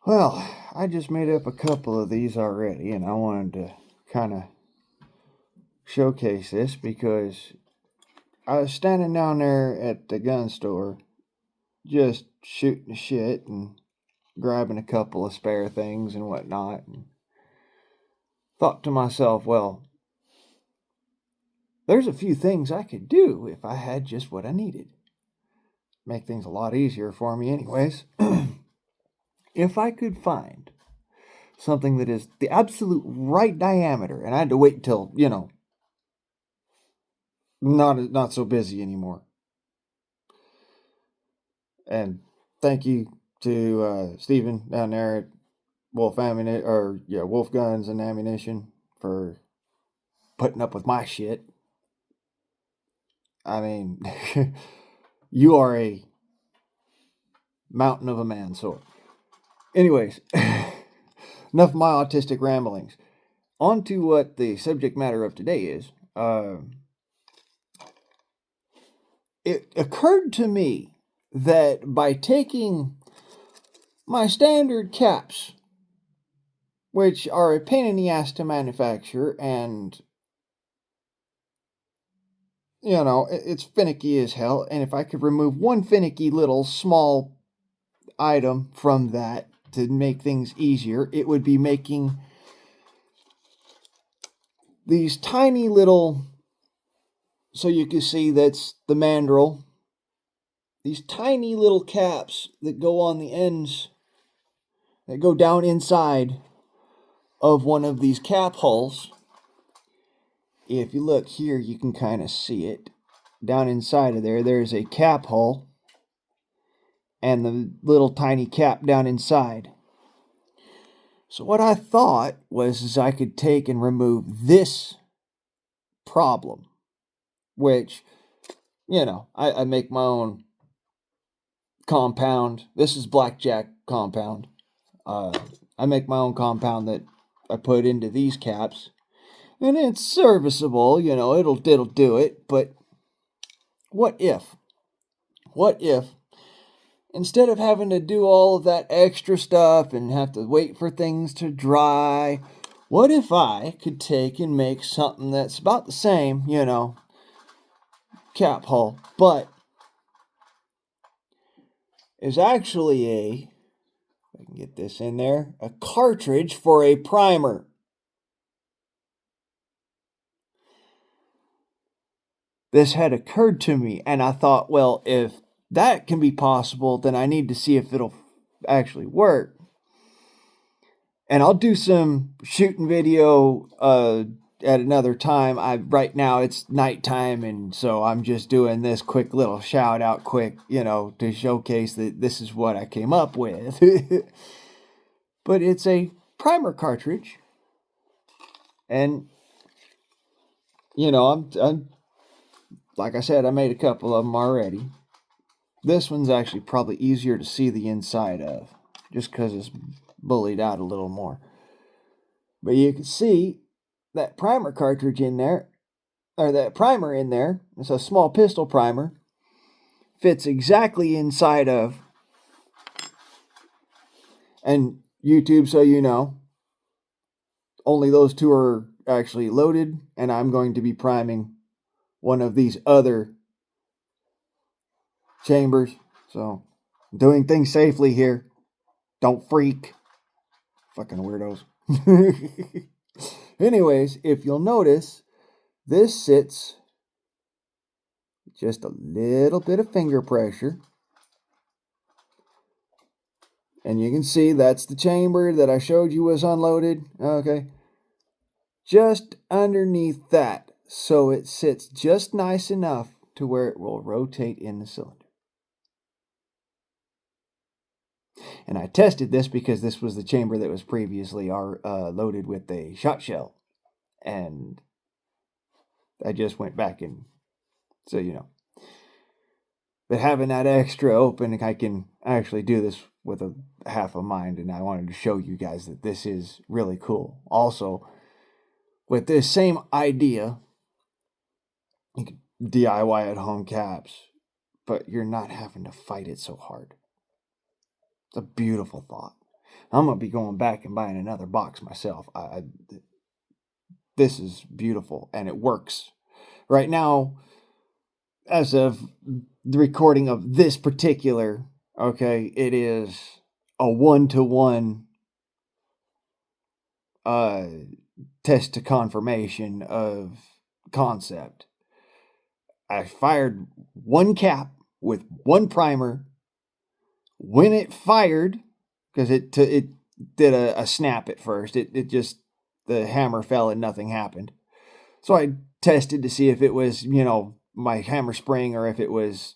Well, I just made up a couple of these already, and I wanted to kind of showcase this because I was standing down there at the gun store just shooting the shit and grabbing a couple of spare things and whatnot, and thought to myself, well, there's a few things I could do if I had just what I needed. Make things a lot easier for me, anyways. If I could find something that is the absolute right diameter, and I had to wait until, not so busy anymore. And thank you to Stephen down there at Wolf Guns and Ammunition for putting up with my shit. I mean, you are a mountain of a man, so. Anyways, enough of my autistic ramblings. On to what the subject matter of today is. It occurred to me that by taking my standard caps, which are a pain in the ass to manufacture, and it's finicky as hell, and if I could remove one finicky little small item from that to make things easier, it would be making these tiny little, so you can see that's the mandrel, these tiny little caps that go on the ends, that go down inside of one of these cap holes. If you look here, you can kind of see it. Down inside of there, there's a cap hole and the little tiny cap down inside. So what I thought was I could take and remove this problem, which, I make my own compound. This is blackjack compound. I make my own compound that I put into these caps, and it's serviceable. It'll do it. But what if instead of having to do all of that extra stuff and have to wait for things to dry, what if I could take and make something that's about the same, cap hull, but is actually if I can get this in there, a cartridge for a primer. This had occurred to me, and I thought, well, if that can be possible, then I need to see if it'll actually work. And I'll do some shooting video at another time. Right now it's nighttime, and so I'm just doing this quick little shout out to showcase that this is what I came up with. But it's a primer cartridge, and I'm like I said, I made a couple of them already. This one's actually probably easier to see the inside of, just because it's bullied out a little more. But you can see that primer cartridge in there, or that primer in there. It's a small pistol primer. Fits exactly inside of, and YouTube, so you know, only those two are actually loaded, and I'm going to be priming one of these other chambers. So, doing things safely here. Don't freak. Fucking weirdos. Anyways, if you'll notice, this sits just a little bit of finger pressure. And you can see that's the chamber that I showed you was unloaded. Okay. Just underneath that. So it sits just nice enough to where it will rotate in the cylinder. And I tested this because this was the chamber that was previously loaded with a shot shell. And I just went back and, so you know. But having that extra open, I can actually do this with a half a mind. And I wanted to show you guys that this is really cool. Also, with this same idea, you can DIY at home caps, but you're not having to fight it so hard. It's a beautiful thought. I'm going to be going back and buying another box myself. This is beautiful, and it works. Right now, as of the recording of this particular, okay, it is a 1-to-1 test to confirmation of concept. I fired one cap with one primer. When it fired, because it did a snap at first, it just, the hammer fell and nothing happened. So I tested to see if it was, my hammer spring, or if it was,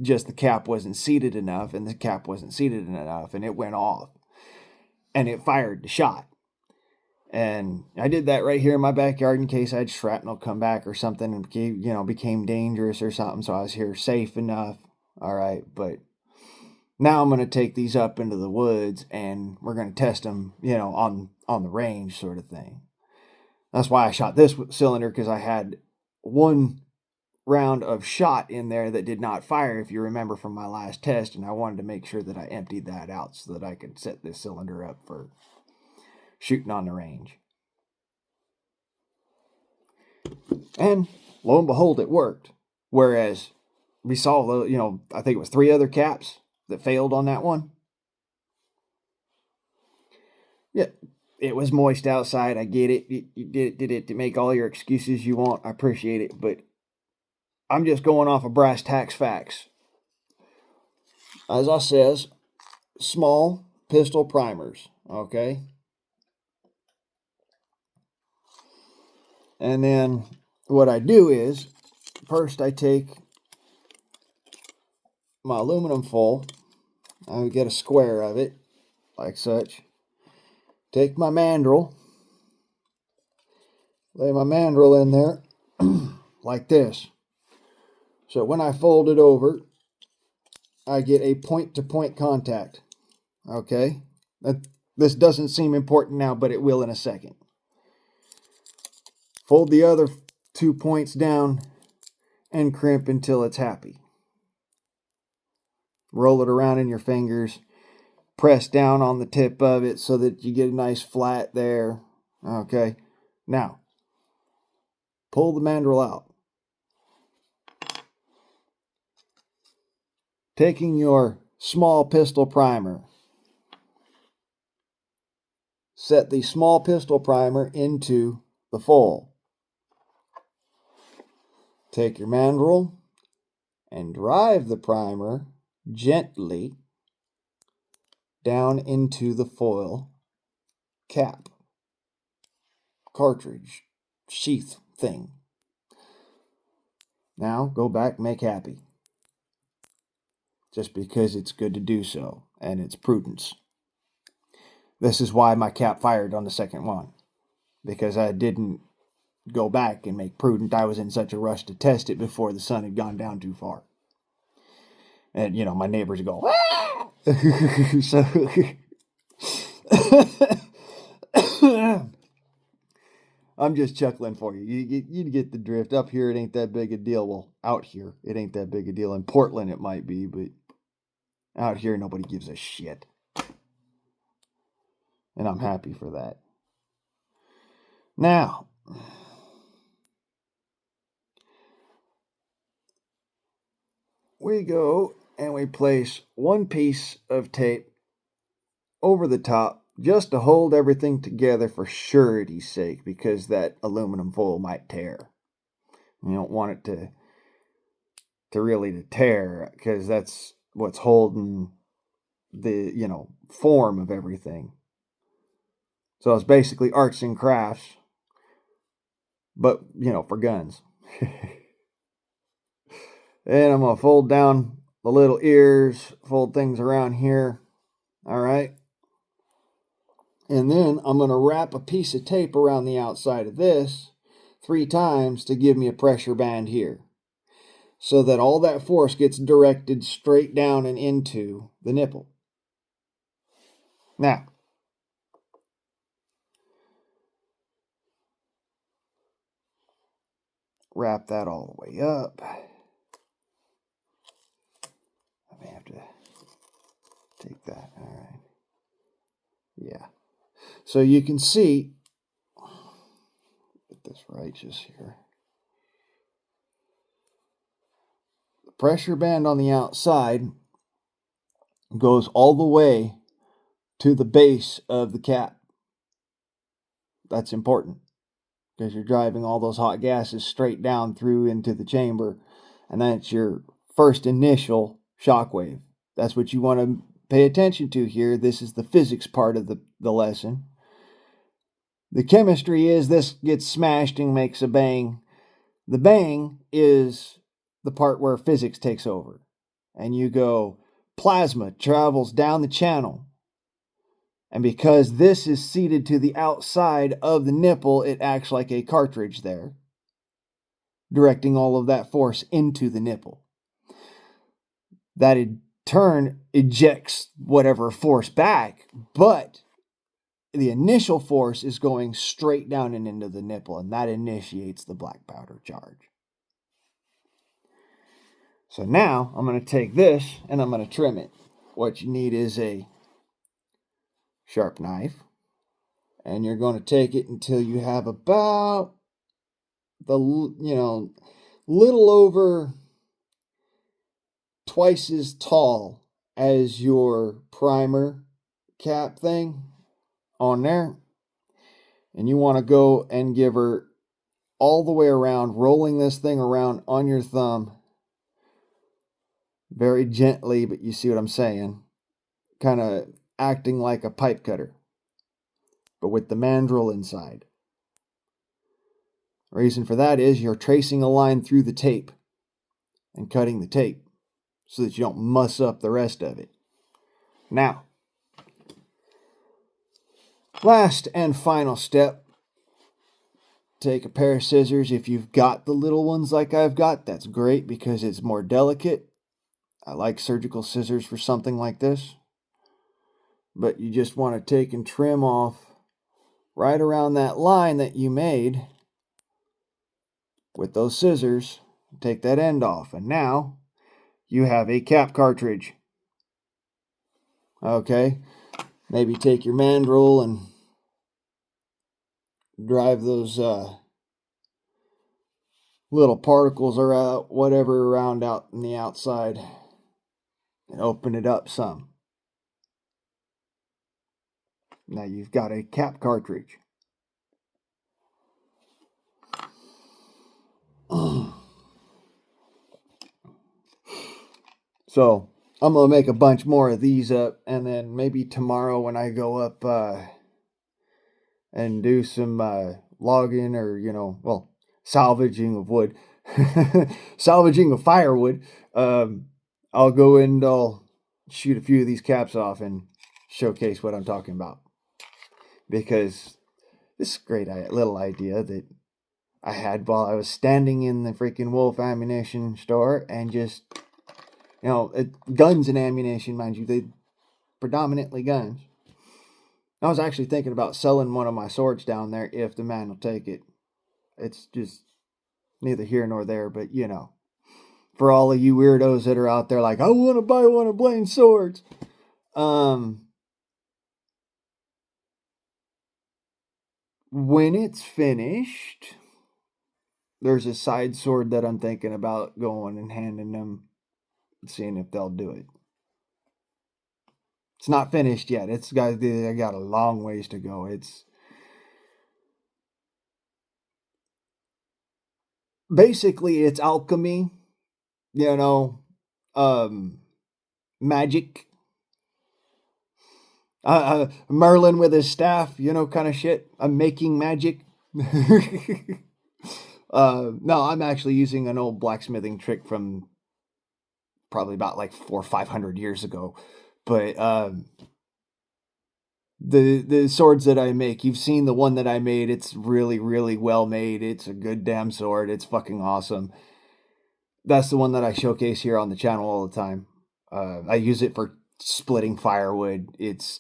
just the cap wasn't seated enough, and the cap wasn't seated enough, and it went off. And it fired the shot. And I did that right here in my backyard in case I had shrapnel come back or something and became dangerous or something. So I was here safe enough. All right. But now I'm going to take these up into the woods and we're going to test them, on the range sort of thing. That's why I shot this cylinder, because I had one round of shot in there that did not fire, if you remember from my last test. And I wanted to make sure that I emptied that out so that I could set this cylinder up for shooting on the range. And lo and behold, it worked. Whereas we saw, I think it was 3 other caps that failed on that one. Yeah, it was moist outside. I get it. You did it to make all your excuses you want. I appreciate it. But I'm just going off of brass tacks facts. As I says, small pistol primers, okay? And then what I do is, first I take my aluminum foil. I get a square of it, like such. Take my mandrel. Lay my mandrel in there, like this. So when I fold it over, I get a point-to-point contact. Okay? This doesn't seem important now, but it will in a second. Fold the other 2 points down and crimp until it's happy. Roll it around in your fingers. Press down on the tip of it so that you get a nice flat there. Okay? Now, pull the mandrel out. Taking your small pistol primer. Set the small pistol primer into the foil. Take your mandrel and drive the primer gently down into the foil cap, cartridge, sheath thing. Now go back, make happy. Just because it's good to do so, and it's prudence. This is why my cap fired on the second one, because I didn't go back and make prudent. I was in such a rush to test it before the sun had gone down too far. And, my neighbors go, ah! So, I'm just chuckling for you. You get the drift. Up here, it ain't that big a deal. Well, out here, it ain't that big a deal. In Portland, it might be, but out here, nobody gives a shit. And I'm happy for that. Now, we go and we place one piece of tape over the top just to hold everything together for surety's sake, because that aluminum foil might tear. You don't want it to really tear, because that's what's holding the, form of everything. So it's basically arts and crafts, but, for guns. And I'm going to fold down the little ears, fold things around here. All right. And then I'm going to wrap a piece of tape around the outside of this 3 times to give me a pressure band here, so that all that force gets directed straight down and into the nipple. Now, wrap that all the way up. I may have to take that. All right. Yeah. So you can see, get this righteous here. The pressure band on the outside goes all the way to the base of the cap. That's important because you're driving all those hot gases straight down through into the chamber, and that's your first initial shock wave. That's what you want to pay attention to here. This is the physics part of the lesson. The chemistry is this gets smashed and makes a bang. The bang is the part where physics takes over. And you go, plasma travels down the channel. And because this is seated to the outside of the nipple, it acts like a cartridge there, directing all of that force into the nipple. That in turn ejects whatever force back, but the initial force is going straight down and into the nipple, and that initiates the black powder charge. So now I'm going to take this and I'm going to trim it. What you need is a sharp knife, and you're going to take it until you have about the, little over twice as tall as your primer cap thing on there. And you want to go and give her all the way around, rolling this thing around on your thumb very gently, but you see what I'm saying? Kind of acting like a pipe cutter, but with the mandrel inside. The reason for that is you're tracing a line through the tape and cutting the tape so that you don't muss up the rest of it. Now, last and final step, take a pair of scissors. If you've got the little ones like I've got, that's great because it's more delicate. I like surgical scissors for something like this. But you just want to take and trim off right around that line that you made with those scissors. Take that end off. And now you have a cap cartridge. Okay. Maybe take your mandrel and drive those little particles or whatever around out in the outside and open it up some. Now you've got a cap cartridge. So I'm going to make a bunch more of these up, and then maybe tomorrow when I go up and do some logging or, salvaging of wood, salvaging of firewood, I'll go and I'll shoot a few of these caps off and showcase what I'm talking about. Because this is a great little idea that I had while I was standing in the freaking Wolf ammunition store and just, guns and ammunition, mind you, they predominantly guns. I was actually thinking about selling one of my swords down there if the man will take it. It's just neither here nor there, but for all of you weirdos that are out there like, I want to buy one of Blaine's swords. When it's finished, there's a side sword that I'm thinking about going and handing them, seeing if they'll do it. It's not finished yet. I got a long ways to go. It's basically it's alchemy, magic. Merlin with his staff, kind of shit. I'm making magic. No, I'm actually using an old blacksmithing trick from probably about like 400 or 500 years ago. But the swords that I make, you've seen the one that I made. It's really, really well made. It's a good damn sword. It's fucking awesome. That's the one that I showcase here on the channel all the time. I use it for splitting firewood. It's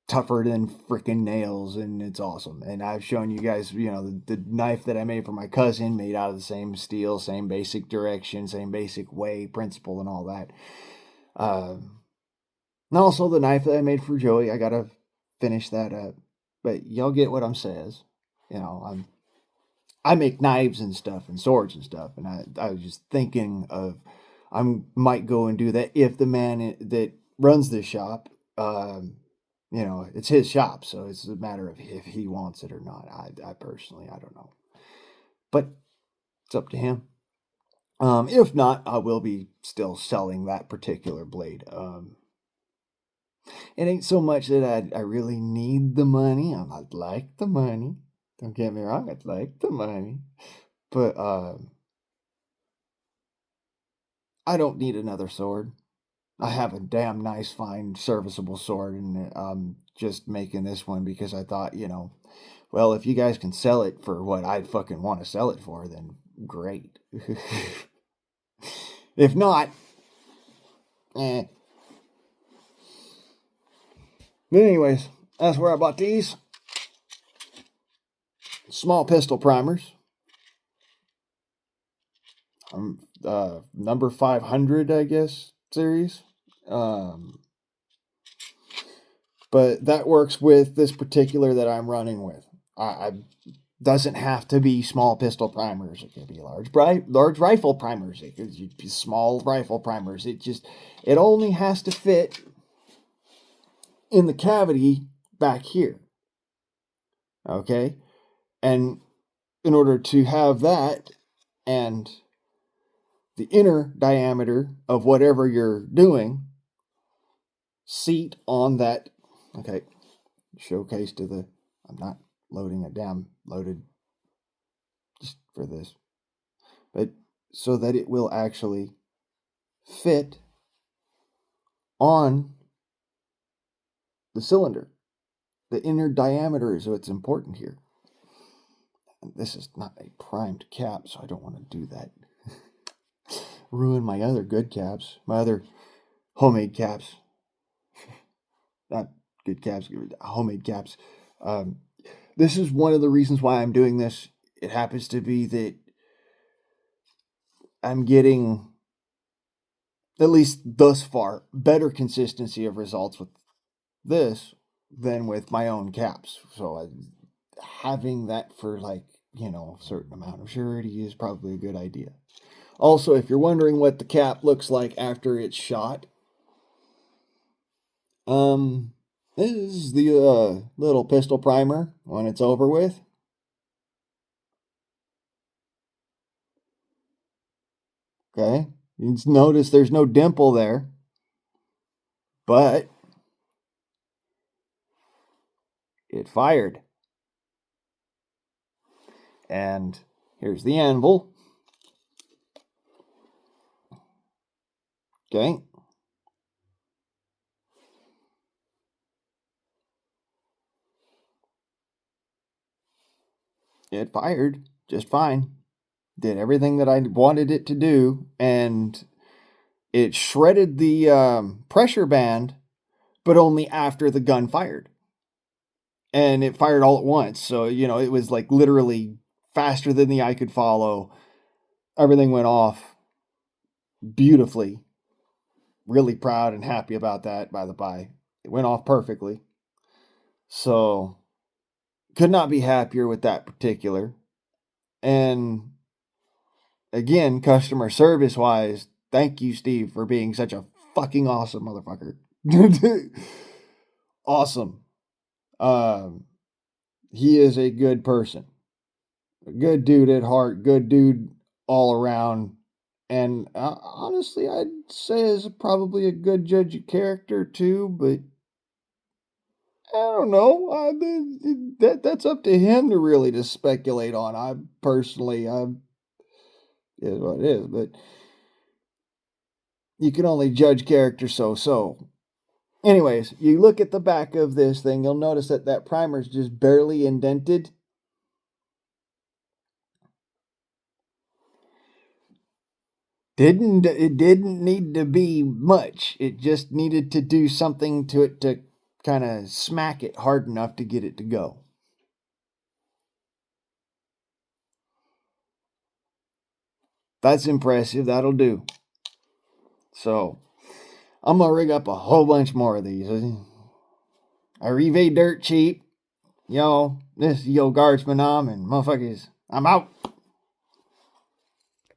tougher than freaking nails, and it's awesome. And I've shown you guys, the knife that I made for my cousin, made out of the same steel, same basic direction, same basic way, principle, and all that. And also the knife that I made for Joey, I got a finish that up. But y'all get what I'm says. You know, I make knives and stuff and swords and stuff, and I was just thinking of I might go and do that if the man that runs this shop, you know, it's his shop, so it's a matter of if he wants it or not. I personally, I don't know, but it's up to him. If not, I will be still selling that particular blade. It ain't so much that I really need the money. I'd like the money. Don't get me wrong, I'd like the money. But I don't need another sword. I have a damn nice, fine, serviceable sword, and I'm just making this one because I thought, you know, well, if you guys can sell it for what I fucking want to sell it for, then great. If not, eh. But anyways, that's where I bought these. Small pistol primers. Number 500, I guess, series. But that works with this particular that I'm running with. I doesn't have to be small pistol primers. It could be large rifle primers. It could be small rifle primers. It only has to fit in the cavity back here. Okay? And in order to have that and the inner diameter of whatever you're doing seat on that, okay, showcase to the, I'm not loading it down, loaded just for this, but so that it will actually fit on the cylinder. The inner diameter is what's important here. And this is not a primed cap, so I don't want to do that. Ruin my other good caps, my other homemade caps. Not good caps, homemade caps. This is one of the reasons why I'm doing this. It happens to be that I'm getting, at least thus far, better consistency of results with this than with my own caps. So having that for, like, you know, a certain amount of surety is probably a good idea. Also, if you're wondering what the cap looks like after it's shot, this is the little pistol primer when it's over with. Okay, you notice there's no dimple there, but it fired. And here's the anvil. Okay. It fired just fine. Did everything that I wanted it to do, and it shredded the pressure band, but only after the gun fired. And it fired all at once. So, you know, it was like literally faster than the eye could follow. Everything went off beautifully. Really proud and happy about that, by the by. It went off perfectly. So, could not be happier with that particular. And again, customer service wise, thank you, Steve, for being such a fucking awesome motherfucker. Awesome. He is a good person. A good dude at heart, good dude all around. And honestly, I'd say is probably a good judge of character too, but I don't know. That's up to him to really to speculate on. I personally, is what it is, but you can only judge character so. Anyways, you look at the back of this thing, you'll notice that that primer's just barely indented. It didn't need to be much. It just needed to do something to it to kind of smack it hard enough to get it to go. That's impressive. That'll do. So, I'm going to rig up a whole bunch more of these. Arrive dirt cheap. Yo, this is Yo Guardsman and motherfuckers. I'm out.